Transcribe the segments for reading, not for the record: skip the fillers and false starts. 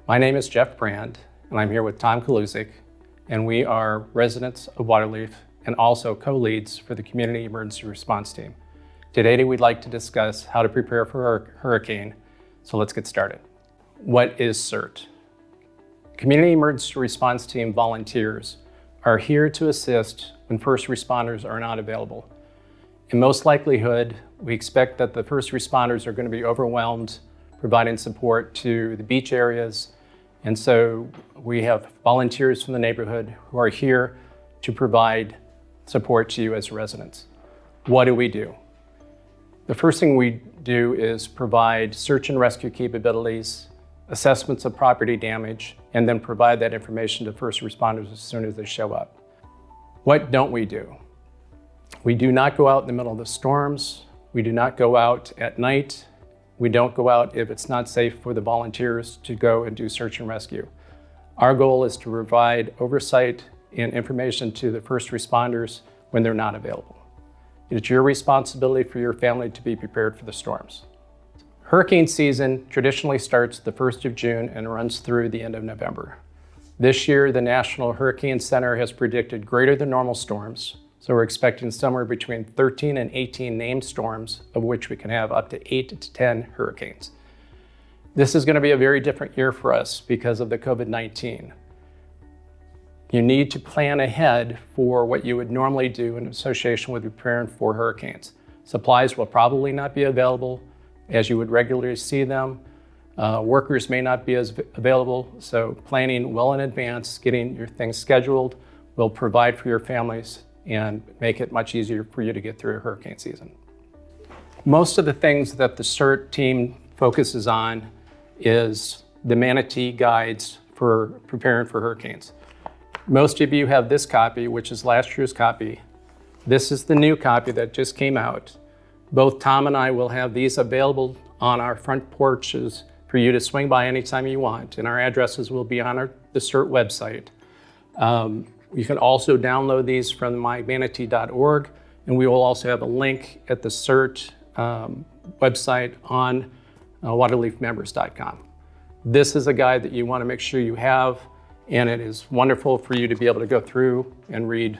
My name is Jeff Brand, and I'm here with Tom Kalusic, and we are residents of Waterlefe and also co-leads for the Community Emergency Response Team. Today, we'd like to discuss how to prepare for a hurricane, so let's get started. What is CERT? Community Emergency Response Team volunteers are here to assist when first responders are not available. In most likelihood, we expect that the first responders are going to be overwhelmed providing support to the beach areas. And so we have volunteers from the neighborhood who are here to provide support to you as residents. What do? The first thing we do is provide search and rescue capabilities, assessments of property damage, and then provide that information to first responders as soon as they show up. What don't we do? We do not go out in the middle of the storms. We do not go out at night. We don't go out if it's not safe for the volunteers to go and do search and rescue. Our goal is to provide oversight and information to the first responders when they're not available. It's your responsibility for your family to be prepared for the storms. Hurricane season traditionally starts the 1st of June and runs through the end of November. This year, the National Hurricane Center has predicted greater than normal storms. So we're expecting somewhere between 13 and 18 named storms, of which we can have up to 8 to 10 hurricanes. This is going to be a very different year for us because of the COVID-19. You need to plan ahead for what you would normally do in association with preparing for hurricanes. Supplies will probably not be available as you would regularly see them. Workers may not be as available, so planning well in advance, getting your things scheduled, will provide for your families and make it much easier for you to get through a hurricane season. Most of the things that the CERT team focuses on is the manatee guides for preparing for hurricanes. Most of you have this copy, which is last year's copy. This is the new copy that just came out. Both Tom and I will have these available on our front porches for you to swing by anytime you want, and our addresses will be on the CERT website. You can also download these from mymanatee.org, and we will also have a link at the CERT website on waterlefemembers.com. This is a guide that you want to make sure you have, and it is wonderful for you to be able to go through and read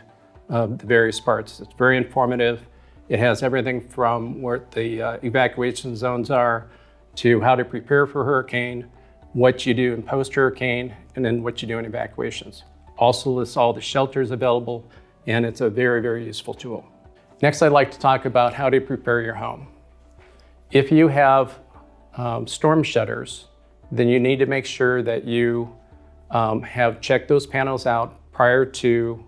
the various parts. It's very informative. It has everything from where the evacuation zones are to how to prepare for hurricane, what you do in post-hurricane, and then what you do in evacuations. Also lists all the shelters available, and it's a very, very useful tool. Next, I'd like to talk about how to prepare your home. If you have storm shutters, then you need to make sure that you have checked those panels out prior to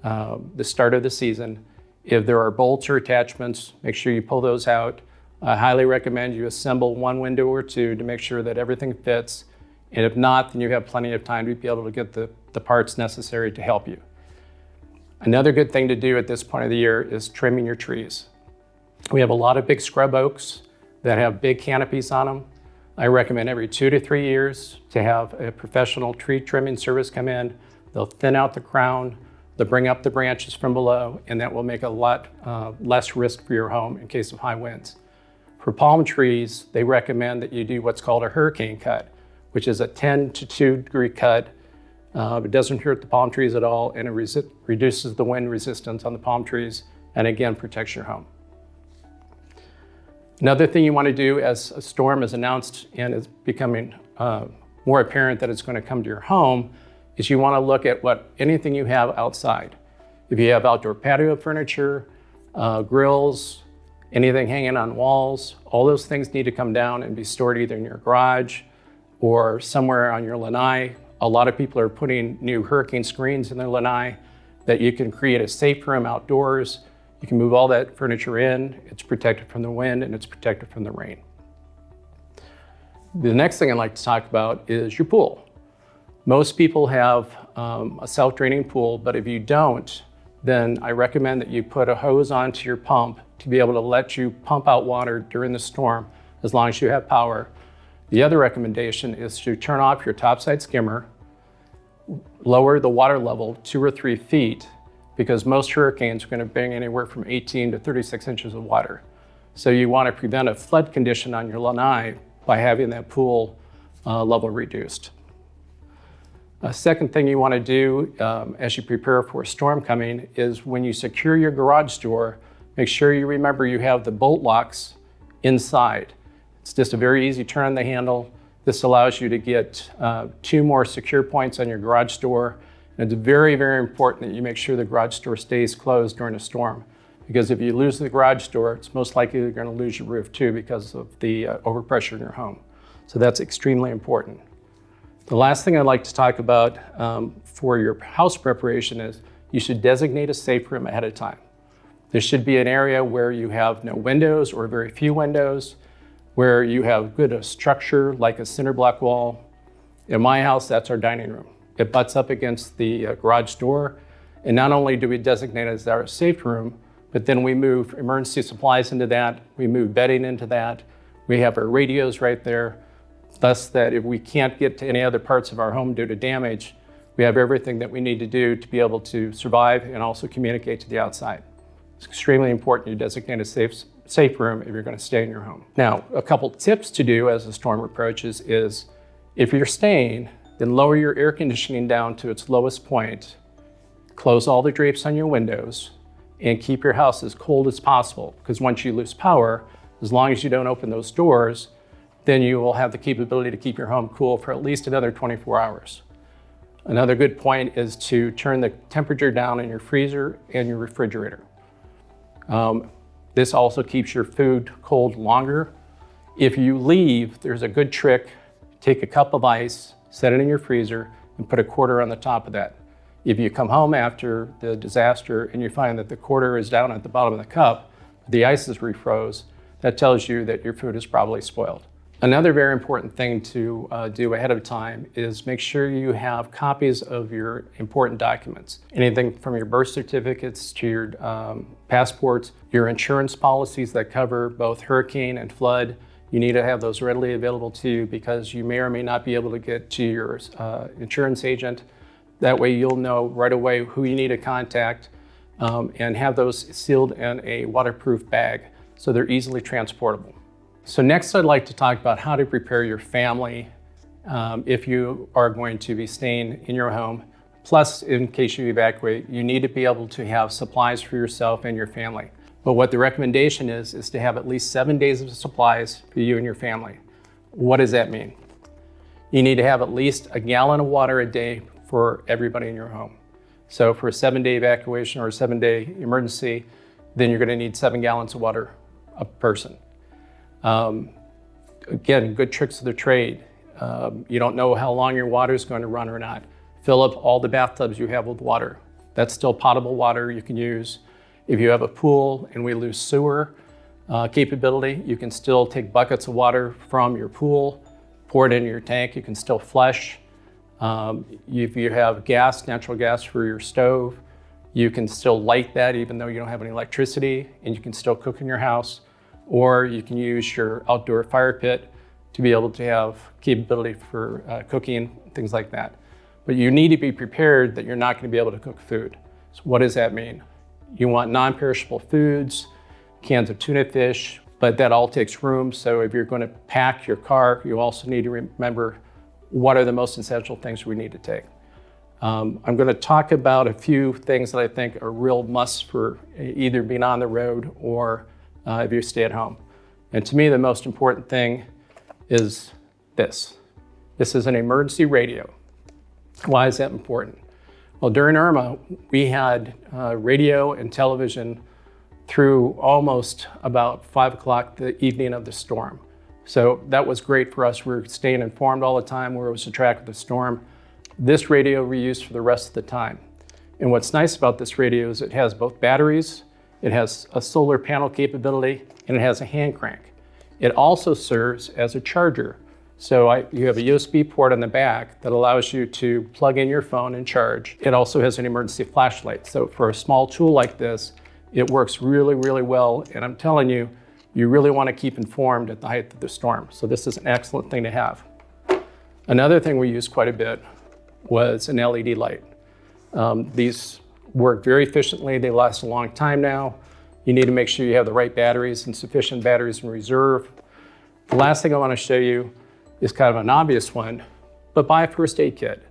the start of the season. If there are bolts or attachments, make sure you pull those out. I highly recommend you assemble one window or two to make sure that everything fits. And if not, then you have plenty of time to be able to get the parts necessary to help you. Another good thing to do at this point of the year is trimming your trees. We have a lot of big scrub oaks that have big canopies on them. I recommend every 2 to 3 years to have a professional tree trimming service come in. They'll thin out the crown, they'll bring up the branches from below, and that will make a lot less risk for your home in case of high winds. For palm trees, they recommend that you do what's called a hurricane cut, which is a 10 to 2 degree cut. It doesn't hurt the palm trees at all, and it reduces the wind resistance on the palm trees, and again, protects your home. Another thing you want to do as a storm is announced and is becoming more apparent that it's going to come to your home is you want to look at anything you have outside. If you have outdoor patio furniture, grills, anything hanging on walls, all those things need to come down and be stored either in your garage or somewhere on your lanai. A lot of people are putting new hurricane screens in their lanai that you can create a safe room outdoors. You can move all that furniture in. It's protected from the wind and it's protected from the rain. The next thing I'd like to talk about is your pool. Most people have a self-draining pool, but if you don't, then I recommend that you put a hose onto your pump to be able to let you pump out water during the storm as long as you have power. The other recommendation is to turn off your topside skimmer, lower the water level 2 or 3 feet, because most hurricanes are going to bring anywhere from 18 to 36 inches of water. So you want to prevent a flood condition on your lanai by having that pool level reduced. A second thing you want to do as you prepare for a storm coming is when you secure your garage door, make sure you remember you have the bolt locks inside. It's just a very easy turn on the handle. This allows you to get 2 more secure points on your garage door. And it's very, very important that you make sure the garage door stays closed during a storm. Because if you lose the garage door, it's most likely you're going to lose your roof too because of the overpressure in your home. So that's extremely important. The last thing I'd like to talk about for your house preparation is you should designate a safe room ahead of time. There should be an area where you have no windows or very few windows, where you have good structure like a cinder block wall. In my house, that's our dining room. It butts up against the garage door. And not only do we designate it as our safe room, but then we move emergency supplies into that. We move bedding into that. We have our radios right there. Thus that if we can't get to any other parts of our home due to damage, we have everything that we need to do to be able to survive and also communicate to the outside. It's extremely important you designate a safe room if you're going to stay in your home. Now, a couple tips to do as the storm approaches is if you're staying, then lower your air conditioning down to its lowest point, close all the drapes on your windows, and keep your house as cold as possible. Because once you lose power, as long as you don't open those doors, then you will have the capability to keep your home cool for at least another 24 hours. Another good point is to turn the temperature down in your freezer and your refrigerator. This also keeps your food cold longer. If you leave, there's a good trick. Take a cup of ice, set it in your freezer, and put a quarter on the top of that. If you come home after the disaster and you find that the quarter is down at the bottom of the cup, the ice is refroze, that tells you that your food is probably spoiled. Another very important thing to do ahead of time is make sure you have copies of your important documents. Anything from your birth certificates to your passports, your insurance policies that cover both hurricane and flood. You need to have those readily available to you because you may or may not be able to get to your insurance agent. That way you'll know right away who you need to contact and have those sealed in a waterproof bag so they're easily transportable. So next I'd like to talk about how to prepare your family if you are going to be staying in your home. Plus, in case you evacuate, you need to be able to have supplies for yourself and your family. But what the recommendation is to have at least 7 days of supplies for you and your family. What does that mean? You need to have at least a gallon of water a day for everybody in your home. So for a 7-day evacuation or a 7-day emergency, then you're going to need 7 gallons of water a person. Again, good tricks of the trade. You don't know how long your water is going to run or not. Fill up all the bathtubs you have with water. That's still potable water you can use. If you have a pool and we lose sewer capability, you can still take buckets of water from your pool, pour it into your tank. You can still flush. If you have gas, natural gas for your stove, you can still light that even though you don't have any electricity, and you can still cook in your house. Or you can use your outdoor fire pit to be able to have capability for cooking, things like that. But you need to be prepared that you're not going to be able to cook food. So what does that mean? You want non-perishable foods, cans of tuna fish, but that all takes room. So if you're going to pack your car, you also need to remember what are the most essential things we need to take. I'm going to talk about a few things that I think are real musts for either being on the road or if you stay at home. And to me, the most important thing is this. This is an emergency radio. Why is that important? Well, during Irma, we had radio and television through almost about 5 o'clock the evening of the storm. So that was great for us. We were staying informed all the time where it was to track the storm. This radio we used for the rest of the time. And what's nice about this radio is it has both batteries, it has a solar panel capability, and it has a hand crank. It also serves as a charger. So you have a USB port on the back that allows you to plug in your phone and charge. It also has an emergency flashlight. So for a small tool like this, it works really, really well. And I'm telling you, you really want to keep informed at the height of the storm. So this is an excellent thing to have. Another thing we used quite a bit was an LED light. These work very efficiently. They last a long time now. You need to make sure you have the right batteries and sufficient batteries in reserve. The last thing I want to show you is kind of an obvious one, but buy a first aid kit.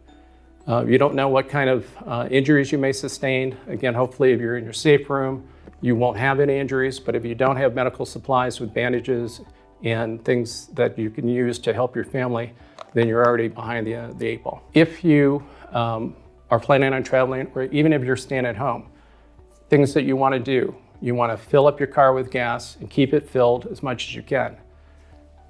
You don't know what kind of injuries you may sustain. Again, hopefully if you're in your safe room, you won't have any injuries, but if you don't have medical supplies with bandages and things that you can use to help your family, then you're already behind the eight ball. If you are planning on traveling, or even if you're staying at home, things that you want to do, you want to fill up your car with gas and keep it filled as much as you can.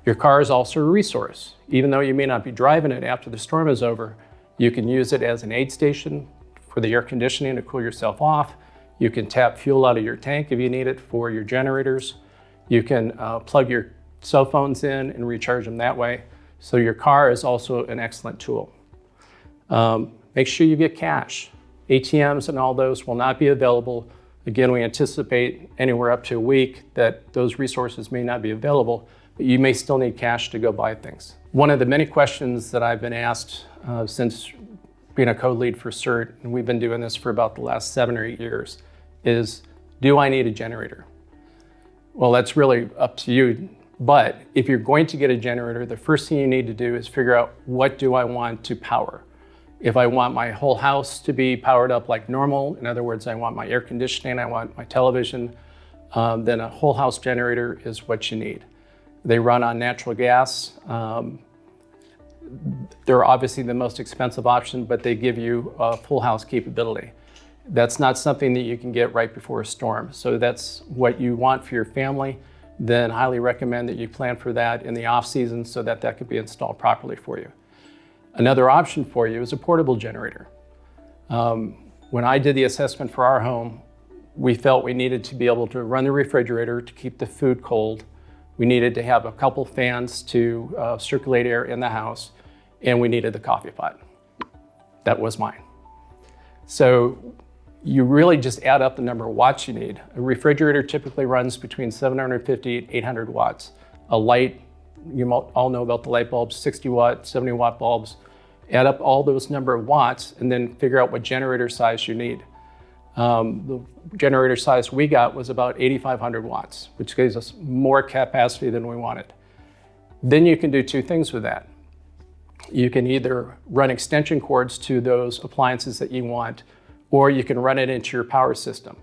Your car is also a resource. Even though you may not be driving it after the storm is over, you can use it as an aid station for the air conditioning to cool yourself off. You can tap fuel out of your tank if you need it for your generators. You can plug your cell phones in and recharge them that way. So your car is also an excellent tool. Make sure you get cash. ATMs and all those will not be available. Again, we anticipate anywhere up to a week that those resources may not be available, but you may still need cash to go buy things. One of the many questions that I've been asked since being a code lead for CERT, and we've been doing this for about the last 7 or 8 years, is, do I need a generator? Well, that's really up to you. But if you're going to get a generator, the first thing you need to do is figure out, what do I want to power? If I want my whole house to be powered up like normal, in other words, I want my air conditioning, I want my television, then a whole house generator is what you need. They run on natural gas. They're obviously the most expensive option, but they give you a full house capability. That's not something that you can get right before a storm. So that's what you want for your family. Then highly recommend that you plan for that in the off season so that that could be installed properly for you. Another option for you is a portable generator. When I did the assessment for our home, we felt we needed to be able to run the refrigerator to keep the food cold. We needed to have a couple fans to circulate air in the house, and we needed the coffee pot. That was mine. So you really just add up the number of watts you need. A refrigerator typically runs between 750 and 800 watts. A light, you all know about the light bulbs, 60 watt, 70 watt bulbs. Add up all those number of watts and then figure out what generator size you need. The generator size we got was about 8,500 watts, which gives us more capacity than we wanted. Then you can do two things with that. You can either run extension cords to those appliances that you want, or you can run it into your power system.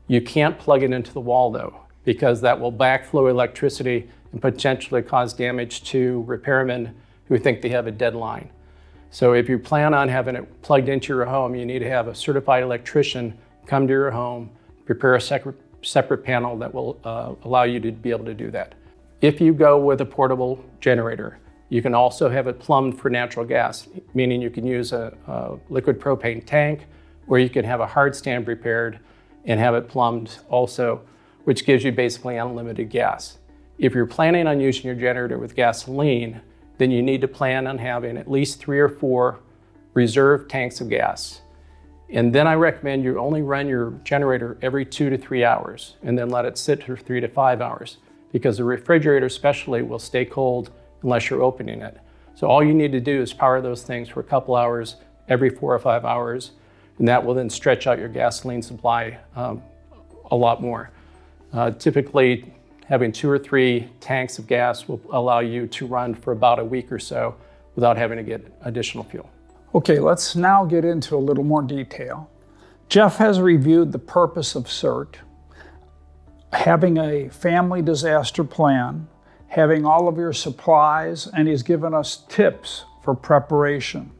You can't plug it into the wall though, because that will backflow electricity and potentially cause damage to repairmen who think they have a dead line. So if you plan on having it plugged into your home, you need to have a certified electrician come to your home, prepare a separate panel that will allow you to be able to do that. If you go with a portable generator, you can also have it plumbed for natural gas, meaning you can use a liquid propane tank, or you can have a hard stand prepared and have it plumbed also, which gives you basically unlimited gas. If you're planning on using your generator with gasoline, then you need to plan on having at least 3 or 4 reserve tanks of gas. And then I recommend you only run your generator every 2 to 3 hours and then let it sit for 3 to 5 hours, because the refrigerator especially will stay cold unless you're opening it. So all you need to do is power those things for a couple hours every 4 or 5 hours, and that will then stretch out your gasoline supply a lot more. Typically, having 2 or 3 tanks of gas will allow you to run for about a week or so without having to get additional fuel. Okay, let's now get into a little more detail. Jeff has reviewed the purpose of CERT, having a family disaster plan, having all of your supplies, and he's given us tips for preparation.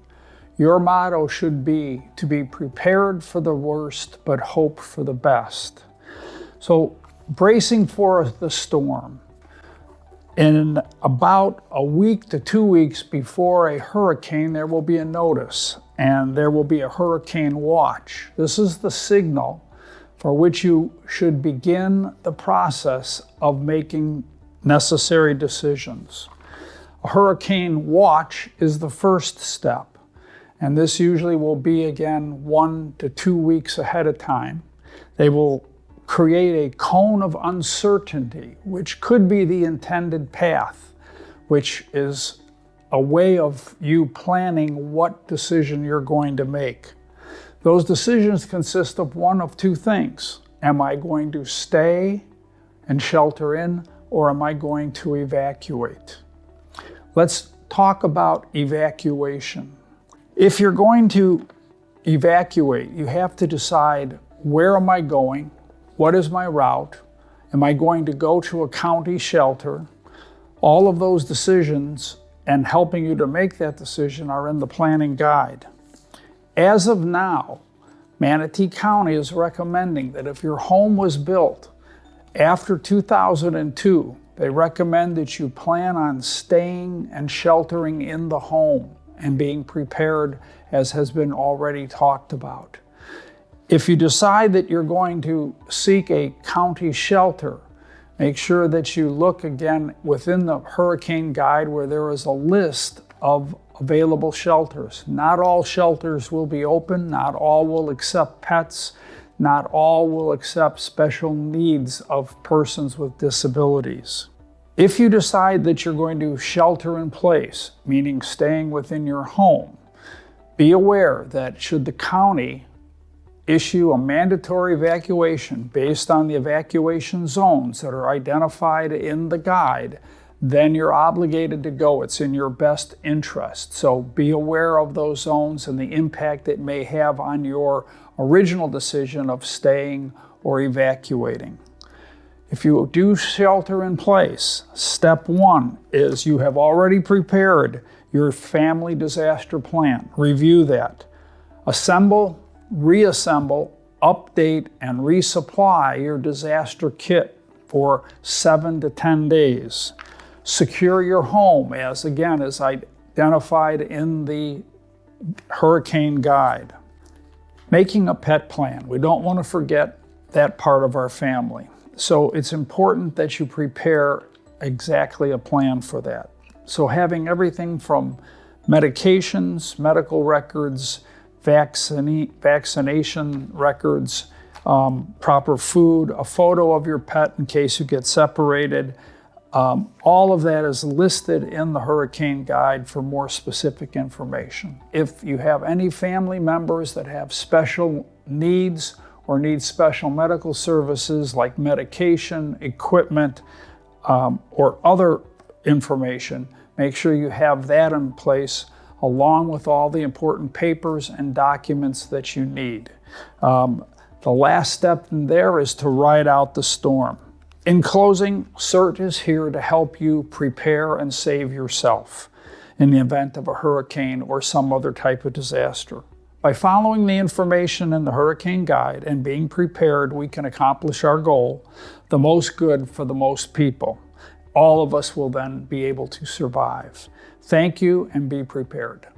Your motto should be to be prepared for the worst, but hope for the best. So, bracing for the storm. In about a week to 2 weeks before a hurricane, there will be a notice, and there will be a hurricane watch. This is the signal for which you should begin the process of making necessary decisions. A hurricane watch is the first step, and this usually will be, again, 1 to 2 weeks ahead of time. They will create a cone of uncertainty, which could be the intended path, which is a way of you planning what decision you're going to make. Those decisions consist of one of 2 things. Am I going to stay and shelter in, or am I going to evacuate? Let's talk about evacuation. If you're going to evacuate, you have to decide, where am I going? What is my route? Am I going to go to a county shelter? All of those decisions and helping you to make that decision are in the planning guide. As of now, Manatee County is recommending that if your home was built after 2002, they recommend that you plan on staying and sheltering in the home and being prepared, as has been already talked about. If you decide that you're going to seek a county shelter, make sure that you look again within the hurricane guide where there is a list of available shelters. Not all shelters will be open, not all will accept pets, not all will accept special needs of persons with disabilities. If you decide that you're going to shelter in place, meaning staying within your home, be aware that should the county issue a mandatory evacuation based on the evacuation zones that are identified in the guide, then you're obligated to go. It's in your best interest. So be aware of those zones and the impact it may have on your original decision of staying or evacuating. If you do shelter in place, step one is you have already prepared your family disaster plan. Review that. Assemble, reassemble, update, and resupply your disaster kit for 7 to 10 days. Secure your home, as again is identified in the hurricane guide. Making a pet plan. We don't want to forget that part of our family. So it's important that you prepare exactly a plan for that. So having everything from medications, medical records, vaccination records, proper food, a photo of your pet in case you get separated. All of that is listed in the hurricane guide for more specific information. If you have any family members that have special needs or need special medical services like medication, equipment, or other information, make sure you have that in place along with all the important papers and documents that you need. The last step in there is to ride out the storm. In closing, CERT is here to help you prepare and save yourself in the event of a hurricane or some other type of disaster. By following the information in the hurricane guide and being prepared, we can accomplish our goal, the most good for the most people. All of us will then be able to survive. Thank you, and be prepared.